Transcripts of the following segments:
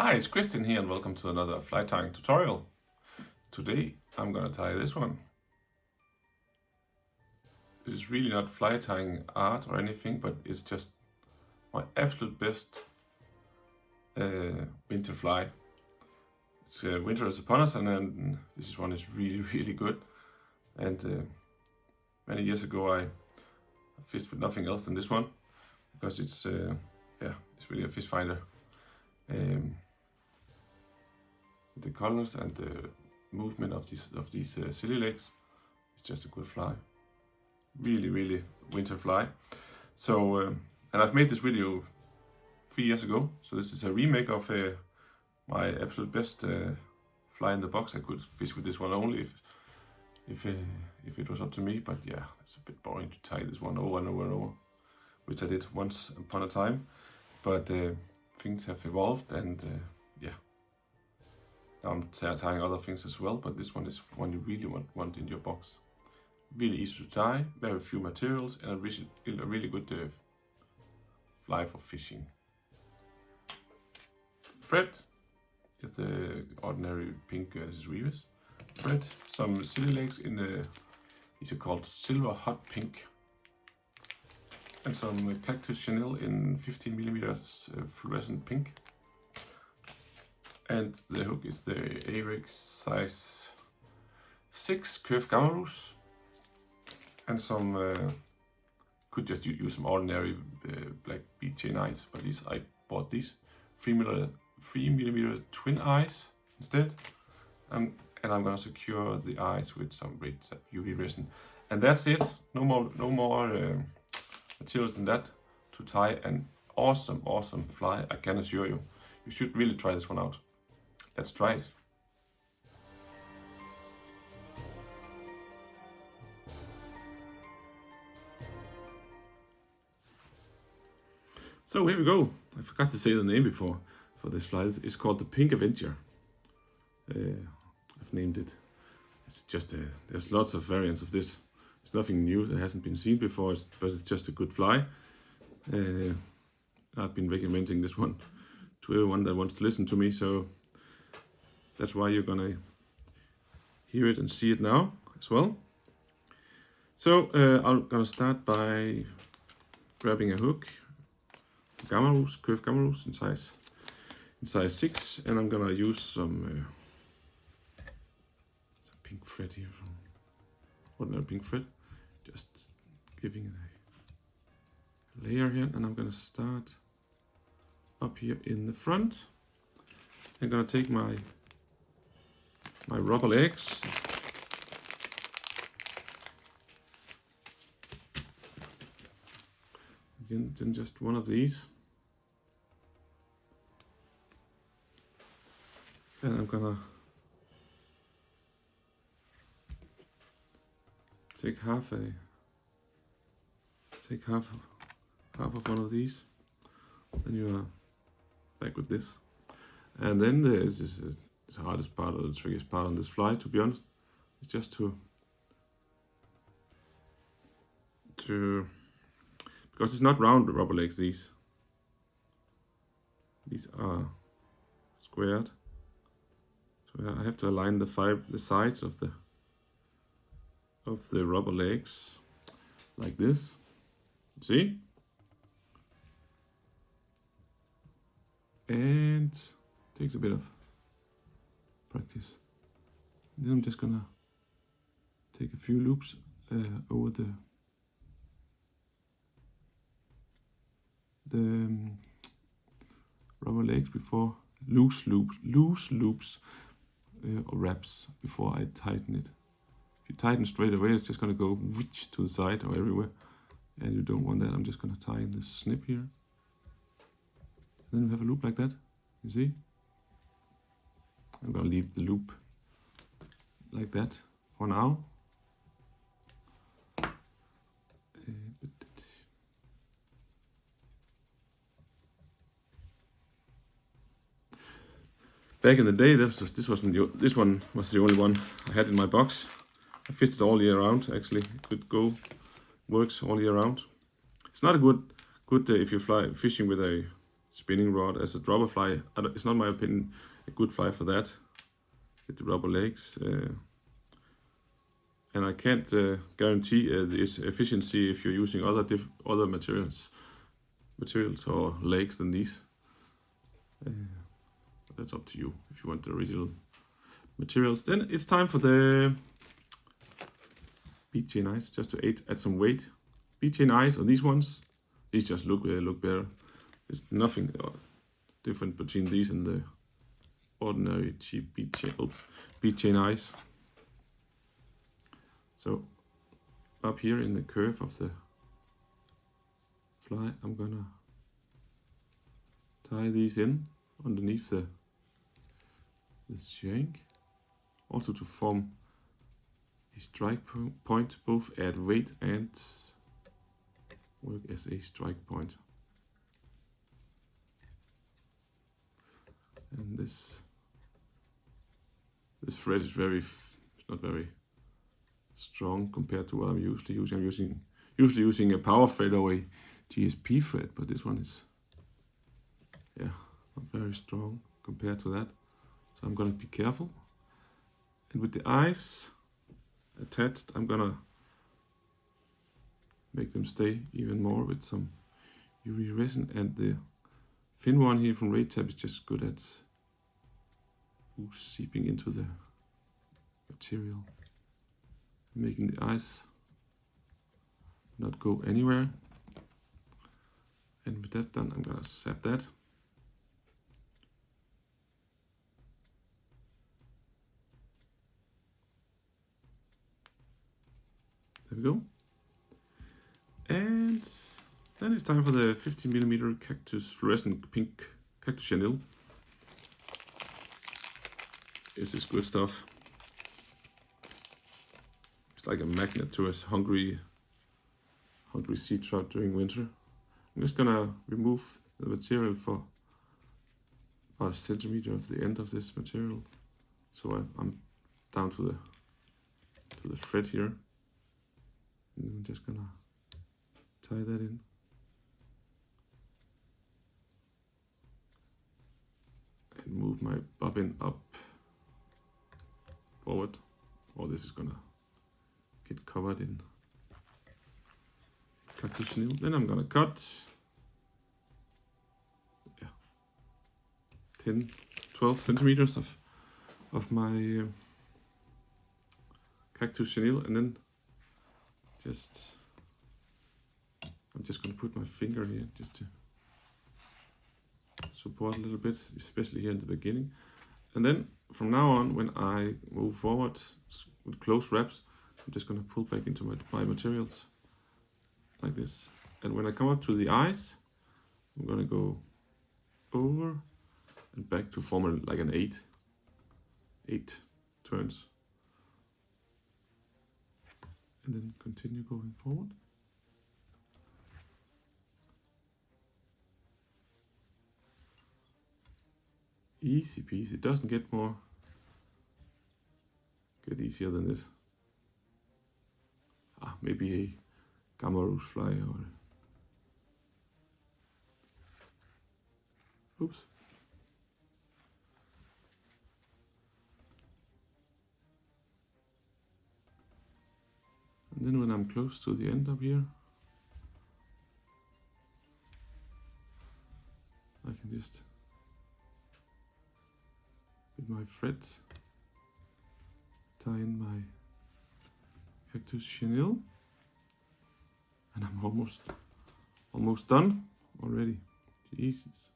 Hi, it's Christian here and welcome to another fly tying tutorial. Today I'm gonna tie this one. This is really not fly tying art or anything, but it's just my absolute best winter fly. It's winter is upon us, and this one is really good. And many years ago I fished with nothing else than this one because it's really a fish finder. The colors and the movement of these silly legs is just a good fly. Really winter fly. So and I've made this video 3 years ago, so this is a remake of my absolute best fly in the box. I could fish with this one only if it was up to me, but yeah, it's a bit boring to tie this one over and over and over, which I did once upon a time, but things have evolved, and yeah, now I'm tying other things as well, but this one is one you really want in your box. Really easy to tie, very few materials, and a really good fly for fishing. Thread is the ordinary pink, this is veevus thread. Some silly legs in the, these are called silver hot pink. And some cactus chenille in 15mm fluorescent pink. And the hook is the Ahrex size 6 Krogh Gammarus. And some, could just use some ordinary black bead chain eyes, but these I bought these 3mm twin eyes instead. And I'm gonna secure the eyes with some Raidzap UV resin. And that's it. No more materials than that to tie an awesome fly. I can assure you. You should really try this one out. Let's try it. So here we go. I forgot to say the name before for this fly. It's called the Pink Avenger. I've named it. It's just there's lots of variants of this. It's nothing new that hasn't been seen before, but it's just a good fly. I've been recommending this one to everyone that wants to listen to me, so that's why you're gonna hear it and see it now as well. So I'm gonna start by grabbing a hook, Gammarus, Krogh Gammarus in size 6, and I'm gonna use some pink thread here, ordinary pink thread, just giving it a layer here, and I'm gonna start up here in the front. I'm gonna take my rubber legs, then just one of these, and I'm gonna take half of one of these, then you are back with this. And then this is the hardest part or the trickiest part on this fly, to be honest. It's just to because it's not round rubber legs, these are squared, so I have to align the sides of the rubber legs like this. See? And takes a bit of practice. And then I'm just gonna take a few loops over the rubber legs before, loose loops or wraps before I tighten it. If you tighten straight away, it's just gonna go whoosh to the side or everywhere, and you don't want that. I'm just gonna tie in this snip here. Then we have a loop like that, you see? I'm gonna leave the loop like that for now. Back in the day, this one was the only one I had in my box. I fished it all year round. Actually, it works all year round. It's not a good if you fly fishing with a spinning rod as a dropper fly. It's not my opinion a good fly for that, with the rubber legs. And I can't guarantee this efficiency if you're using other materials or legs than these. That's up to you if you want the original materials. Then it's time for the bead chain eyes, just to add some weight. Bead chain eyes on these ones. These just look better. There's nothing different between these and the ordinary cheap bead chain eyes. So up here in the curve of the fly, I'm gonna tie these in underneath the shank, also to form a strike point, both add weight and work as a strike point. And this thread is not very strong compared to what I'm usually using. I'm usually using a power thread or a GSP thread, but this one is not very strong compared to that. So I'm gonna be careful. And with the eyes attached, I'm gonna make them stay even more with some UV resin, and the thin one here from Raidzap is just good at seeping into the material, making the eyes not go anywhere. And with that done, I'm gonna zap that. There we go. And then it's time for the 50mm cactus fluorescent pink cactus chenille. This is good stuff. It's like a magnet to us hungry sea trout during winter. I'm just gonna remove the material for about a centimeter of the end of this material. So I'm down to the thread here. And I'm just gonna tie that in. And move my bobbin up forward, or this is gonna get covered in cactus chenille. Then I'm gonna cut 10-12 centimeters of my cactus chenille, and then I'm just gonna put my finger here just to support a little bit, especially here in the beginning. And then from now on, when I move forward with close wraps, I'm just gonna pull back into my materials like this. And when I come up to the eyes, I'm gonna go over and back to form like an 8 turns. And then continue going forward. Easy peasy. It doesn't get easier than this. Maybe a Gammarus fly or oops. And then when I'm close to the end up here, I can just with my thread tie in my cactus chenille, and I'm almost done already. Jesus.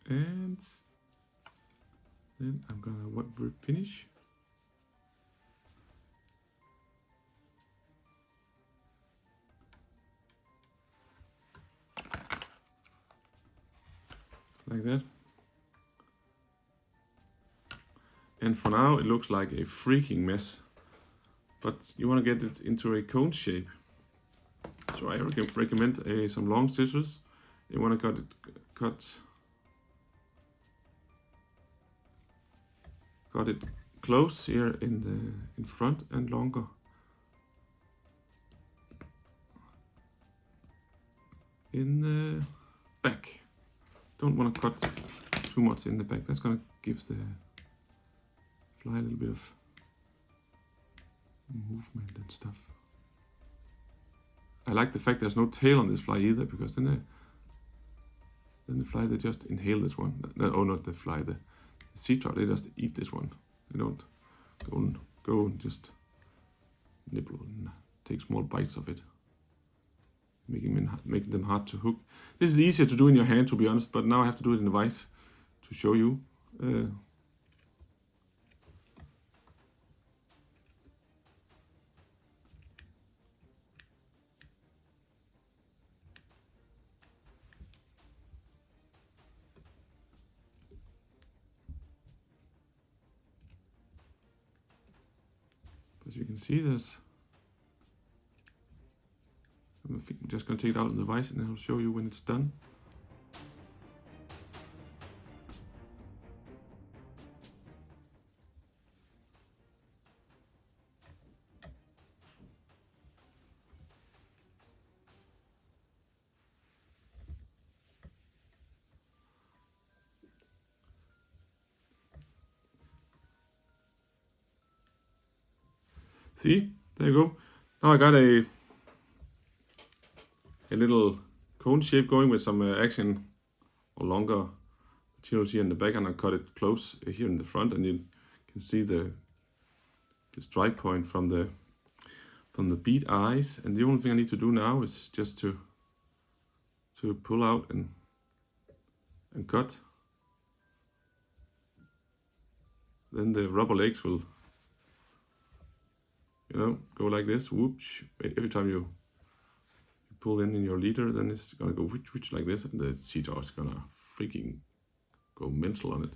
And then I'm gonna finish. Like that. And for now it looks like a freaking mess, but you want to get it into a cone shape. So I recommend some long scissors. You want to cut it close here in front and longer in the back. Don't want to cut too much in the back. That's gonna give the fly a little bit of movement and stuff. I like the fact there's no tail on this fly either, because then the fly, they just inhale this one. Oh, not the fly, the sea trout, they just eat this one. They don't go and just nibble and take small bites of it, making them hard to hook. This is easier to do in your hand, to be honest, but now I have to do it in the vise to show you. As you can see, there's. I'm just going to take it out of the vise and I'll show you when it's done. See, there you go. Now I got a little cone shape going with some action or longer materials here in the back, and I cut it close here in the front, and you can see the strike point from the bead eyes. And the only thing I need to do now is just to pull out and cut. Then the rubber legs will, go like this. Whoosh! Every time you pull in your leader, then it's gonna go whoosh like this, and the sea trout is gonna freaking go mental on it.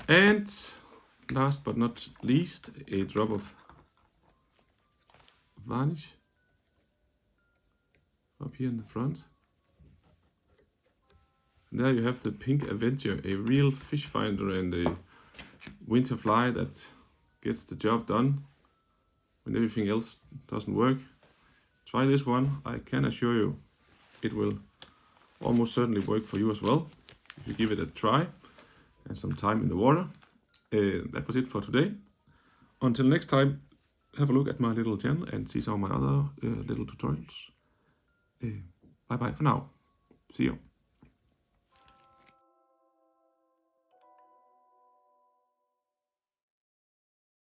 And last but not least, a drop of varnish up here in the front. And there you have the pink Avenger, a real fish finder and a winter fly that gets the job done when everything else doesn't work. Try this one. I can assure you it will almost certainly work for you as well if you give it a try and some time in the water. That was it for today. Until next time, have a look at my little channel and see some of my other little tutorials. Bye bye for now. See you.